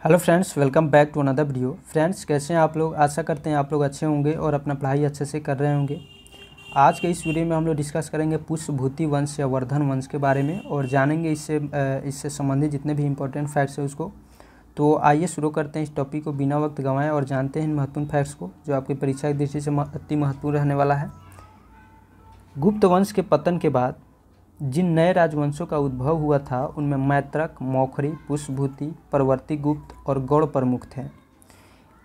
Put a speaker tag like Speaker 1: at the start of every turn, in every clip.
Speaker 1: Hello friends, welcome back to another video. Friends, कैसे हैं आप लोग? आशा करते हैं आप लोग अच्छे होंगे और अपना पढ़ाई अच्छे से कर रहे होंगे। आज के इस वीडियो में हम लोग डिस्कस करेंगे पुष्यभूति वंश या वर्धन वंश के बारे में और जानेंगे इससे संबंधित जितने भी इंपॉर्टेंट फैक्ट्स हैं उसको। तो आइए शुरू करते हैं इस टॉपिक को बिना वक्त गंवाए और जानते हैं इन महत्वपूर्ण फैक्ट्स को जो आपकी परीक्षा की दृष्टि से अति महत्वपूर्ण रहने वाला है। गुप्त वंश के पतन के बाद जिन नए राजवंशों का उद्भव हुआ था उनमें मैत्रक, मौखरी, पुष्यभूति, परवर्ती गुप्त और गौड़ प्रमुख थे।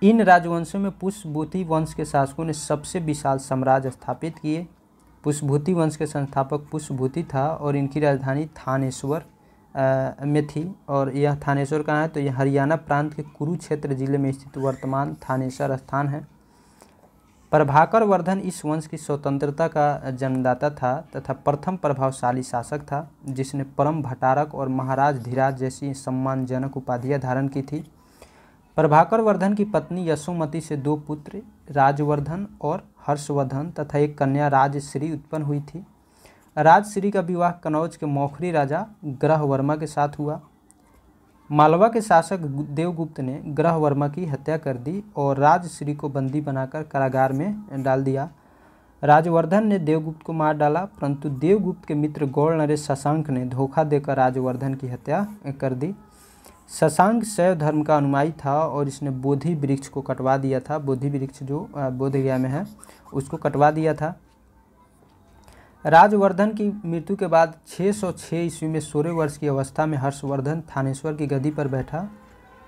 Speaker 1: इन राजवंशों में पुष्यभूति वंश के शासकों ने सबसे विशाल साम्राज्य स्थापित किए। पुष्यभूति वंश के संस्थापक पुष्यभूति था और इनकी राजधानी थानेश्वर में थी। और यह थानेश्वर कहाँ है? तो यह हरियाणा प्रांत के कुरुक्षेत्र जिले में स्थित वर्तमान थानेश्वर स्थान है। प्रभाकर वर्धन इस वंश की स्वतंत्रता का जन्मदाता था तथा प्रथम प्रभावशाली शासक था जिसने परम भट्टारक और महाराज धीराज जैसी सम्मानजनक उपाधियां धारण की थी। प्रभाकर वर्धन की पत्नी यशोमती से 2 पुत्र राजवर्धन और हर्षवर्धन तथा एक कन्या राजश्री उत्पन्न हुई थी। राजश्री का विवाह कनौज के मौखरी राजा ग्रहवर्मा के साथ हुआ। मालवा के शासक देवगुप्त ने ग्रहवर्मा की हत्या कर दी और राजश्री को बंदी बनाकर कारागार में डाल दिया। राजवर्धन ने देवगुप्त को मार डाला, परंतु देवगुप्त के मित्र गौड़ नरेश शशांक ने धोखा देकर राजवर्धन की हत्या कर दी। शशांक शैव धर्म का अनुयायी था और इसने बोधि वृक्ष को कटवा दिया था। बोधि वृक्ष जो बोधगया में है उसको कटवा दिया था। राजवर्धन की मृत्यु के बाद 606 ईस्वी में 16 वर्ष की अवस्था में हर्षवर्धन थानेश्वर की गद्दी पर बैठा।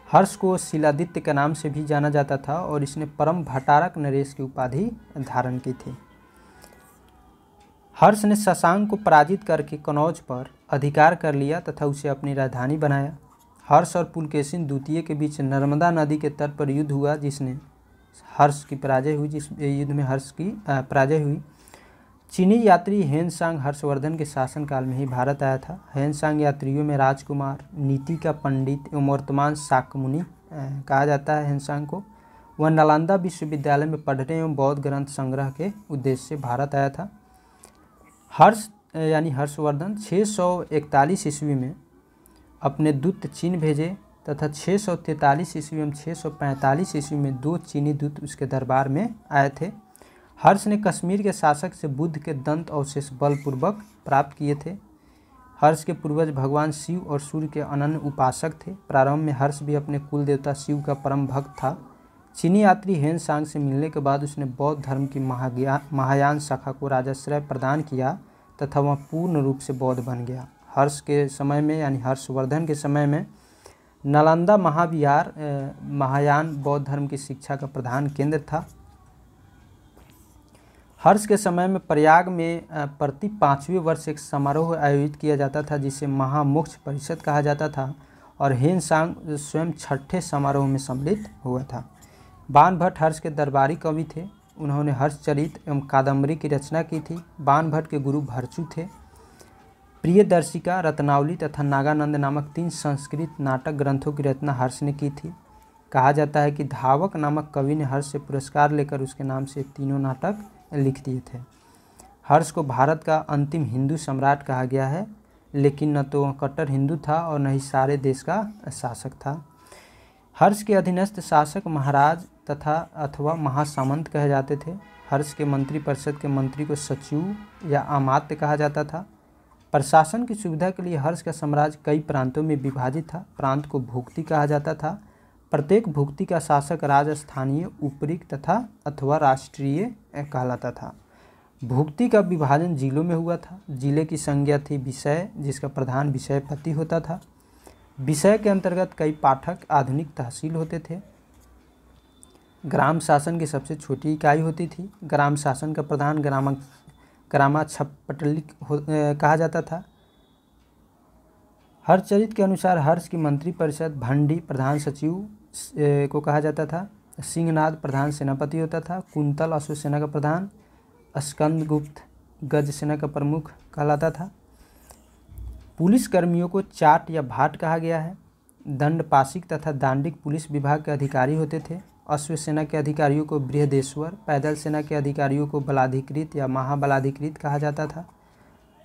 Speaker 1: हर्ष को शिलादित्य के नाम से भी जाना जाता था और इसने परम भट्टारक नरेश की उपाधि धारण की थी। हर्ष ने शशांक को पराजित करके कनौज पर अधिकार कर लिया तथा उसे अपनी राजधानी बनाया। हर्ष और पुलकेशिन द्वितीय के बीच नर्मदा नदी के तट पर युद्ध हुआ जिसमें हर्ष की पराजय हुई। जिस युद्ध में हर्ष की पराजय हुई। चीनी यात्री हेनसांग हर्षवर्धन के शासनकाल में ही भारत आया था। हेनसांग यात्रियों में राजकुमार, नीति का पंडित एवं वर्तमान शाक्यमुनि कहा जाता है हेनसांग को। वह नालंदा विश्वविद्यालय में पढ़ने एवं बौद्ध ग्रंथ संग्रह के उद्देश्य से भारत आया था। हर्ष यानी हर्षवर्धन 641 ईस्वी में अपने दूत चीन भेजे तथा 643 ईस्वी एवं 645 ईस्वी में 2 चीनी दूत उसके दरबार में आए थे। हर्ष ने कश्मीर के शासक से बुद्ध के दंत अवशेष बलपूर्वक प्राप्त किए थे। हर्ष के पूर्वज भगवान शिव और सूर्य के अनन्य उपासक थे। प्रारंभ में हर्ष भी अपने कुल देवता शिव का परम भक्त था। चीनी यात्री हेनसांग से मिलने के बाद उसने बौद्ध धर्म की महायान शाखा को राजाश्रय प्रदान किया तथा वह पूर्ण रूप से बौद्ध बन गया। हर्ष के समय में यानी हर्षवर्धन के समय में नालंदा महाविहार महायान बौद्ध धर्म की शिक्षा का प्रधान केंद्र था। हर्ष के समय में प्रयाग में प्रति 5वें वर्ष एक समारोह आयोजित किया जाता था जिसे महामोक्ष परिषद कहा जाता था और हेनसांग स्वयं 6ठे समारोह में सम्मिलित हुआ था। बाणभट्ट हर्ष के दरबारी कवि थे। उन्होंने हर्षचरित एवं कादम्बरी की रचना की थी। बाणभट्ट के गुरु भरचू थे। प्रियदर्शिका, रत्नावली तथा नागानंद नामक 3 संस्कृत नाटक ग्रंथों की रचना हर्ष ने की थी। कहा जाता है कि धावक नामक कवि ने हर्ष से पुरस्कार लेकर उसके नाम से तीनों नाटक लिख दिए थे। हर्ष को भारत का अंतिम हिंदू सम्राट कहा गया है, लेकिन न तो वह कट्टर हिंदू था और न ही सारे देश का शासक था। हर्ष के अधीनस्थ शासक महाराज तथा अथवा महासामंत कहे जाते थे। हर्ष के मंत्री परिषद के मंत्री को सचिव या अमात्य कहा जाता था। प्रशासन की सुविधा के लिए हर्ष का साम्राज्य कई प्रांतों में विभाजित था। प्रांत को भुक्ति कहा जाता था। प्रत्येक भुक्ति का शासक राजस्थानीय, उपरिक तथा अथवा राष्ट्रीय कहलाता था। भुक्ति का विभाजन जिलों में हुआ था। जिले की संज्ञा थी विषय, जिसका प्रधान विषयपति होता था। विषय के अंतर्गत कई पाठक आधुनिक तहसील होते थे। ग्राम शासन की सबसे छोटी इकाई होती थी। ग्राम शासन का प्रधान ग्रामाछपटली कहा जाता था। हर्षचरित के अनुसार हर्ष की मंत्री परिषद भंडी प्रधान सचिव को कहा जाता था। सिंहनाद प्रधान सेनापति होता था। कुंतल अश्व सेना का प्रधान, स्कंदगुप्त गज सेना का प्रमुख कहलाता था। पुलिस कर्मियों को चाट या भाट कहा गया है। दंडपाशिक तथा दांडिक पुलिस विभाग के अधिकारी होते थे। अश्व सेना के अधिकारियों को बृहदेश्वर, पैदल सेना के अधिकारियों को बलाधिकृत या महाबलाधिकृत कहा जाता था।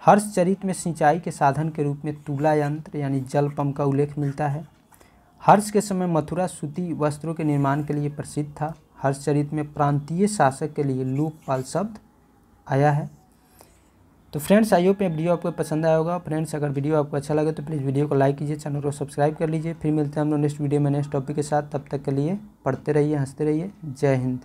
Speaker 1: हर्षचरित में सिंचाई के साधन के रूप में तुला यंत्र यानी जल पंप का उल्लेख मिलता है। हर्ष के समय मथुरा सूती वस्त्रों के निर्माण के लिए प्रसिद्ध था। हर्षचरित में प्रांतीय शासक के लिए लोकपाल शब्द आया है। तो फ्रेंड्स, आई होप ये वीडियो आपको पसंद आया होगा। फ्रेंड्स, अगर वीडियो आपको अच्छा लगे तो प्लीज़ वीडियो को लाइक कीजिए, चैनल को सब्सक्राइब कर लीजिए। फिर मिलते हैं हम लोग नेक्स्ट वीडियो में नेक्स्ट टॉपिक के साथ। तब तक के लिए पढ़ते रहिए, हंसते रहिए। जय हिंद।